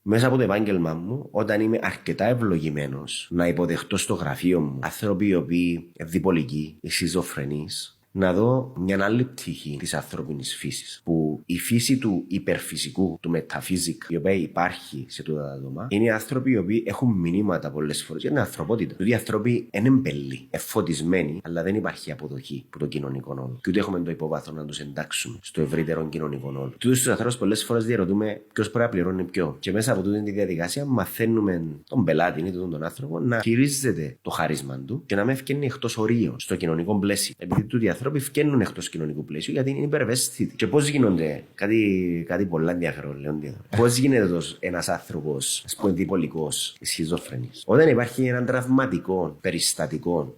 Μέσα από το επάγγελμά μου, όταν είμαι αρκετά ευλογημένος να υποδεχτώ στο γραφείο μου άνθρωποι οι οποίοι διπολικοί ή σχιζοφρενείς, να δω μια άλλη πτυχή της ανθρώπινης φύσης. Που η φύση του υπερφυσικού, του μεταφύσικα, η οποία υπάρχει σε τούτα τα άτομα, είναι οι άνθρωποι οι οποίοι έχουν μηνύματα πολλές φορές για την ανθρωπότητα. Τούτοι οι άνθρωποι είναι εμπελοί, εφωτισμένοι, αλλά δεν υπάρχει αποδοχή από το κοινωνικό όλο. Και ούτε έχουμε το υπόβαθρο να τους εντάξουμε στο ευρύτερο κοινωνικό όλο. Τούτους τους ανθρώπους πολλές φορές διαρωτούμε ποιος πρέπει να πληρώνει ποιο. Και μέσα από τούτη τη διαδικασία μαθαίνουμε τον πελάτη ή τον άνθρωπο να χειρίζεται το χαρίσμα του και να με ευκαινεί εκτός ορίων στο κοινωνικό πλαίσιο. Επειδή τούτοι οι άνθρωποι φκαίνουν εκτός κοινωνικού πλαίσιου γιατί είναι υπερευαίσθητοι. Και πώς γίνονται, κάτι πολλά ενδιαφέρον, λέω. Πώς γίνεται ένας άνθρωπος, ας πούμε, διπολικός, σχιζοφρενής. Όταν υπάρχει ένα τραυματικό περιστατικό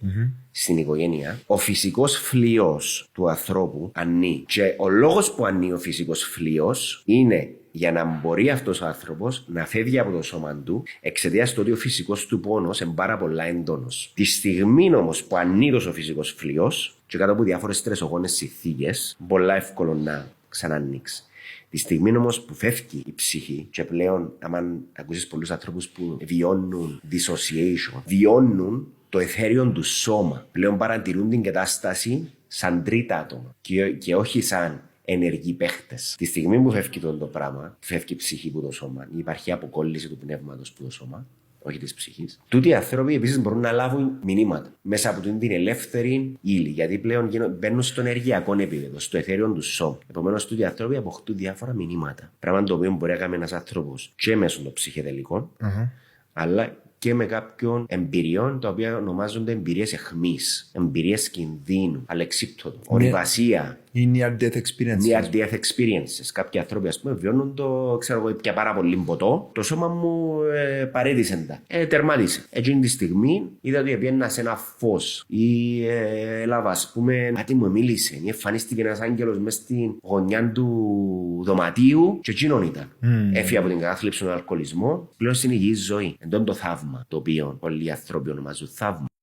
στην οικογένεια, ο φυσικός φλοιός του ανθρώπου ανεί. Και ο λόγος που ανεί ο φυσικός φλοιός είναι για να μπορεί αυτός ο άνθρωπος να φεύγει από το σώμα του εξαιτίας του ότι ο φυσικός του πόνος είναι πάρα πολλά έντονος. Τη στιγμή όμως που ανοίγει ο φυσικός φλοιός και κάτω από διάφορες στρεσογόνες συνθήκες, πολλά εύκολο να ξανανοίξει. Τη στιγμή όμως που φεύγει η ψυχή, και πλέον, αν ακούσεις πολλούς ανθρώπους που βιώνουν dissociation, βιώνουν το εθέριο του σώμα, πλέον παρατηρούν την κατάσταση σαν τρίτα άτομα και όχι σαν ενεργοί παίχτες. Τη στιγμή που φεύγει το πράγμα, φεύγει η ψυχή από το σώμα, υπάρχει αποκόλληση του πνεύματος από το σώμα, όχι της ψυχής. Τούτοι οι άνθρωποι επίσης μπορούν να λάβουν μηνύματα μέσα από την ελεύθερη ύλη, γιατί πλέον μπαίνουν στο ενεργειακό επίπεδο, στο εθέριο του σώμα. Επομένως, τούτοι οι άνθρωποι αποκτούν διάφορα μηνύματα. Πράγμα το οποίο μπορεί να κάνει ένας άνθρωπος και μέσω των ψυχεδελικών, αλλά και με κάποιων εμπειριών, τα οποία ονομάζονται εμπειρίες αιχμής, εμπειρίες κινδύνου, αλεξίπτωτο, ορειβασία. Ή near-death experiences. Near-death experiences. Κάποιοι άνθρωποι, ας πούμε, βιώνουν το, ξέρω εγώ, πια πάρα πολύ ποτό. Το σώμα μου παρέτησε τα. Τερμάτισε. Εκείνη τη στιγμή είδα ότι έπαιρνα σε ένα φως ή έλαβα, ας πούμε, κάτι μου μίλησε. Ή εμφανίστηκε ένας άγγελος μες στην γωνιά του δωματίου και εκείνον ήταν. Έφυγε από την κατάθλιψη του αλκοολισμού, πλέον στην υγιή ζωή. Εντός το θαύμα, το οποίο πολλοί άνθρωποι ονομάζουν θαύμα.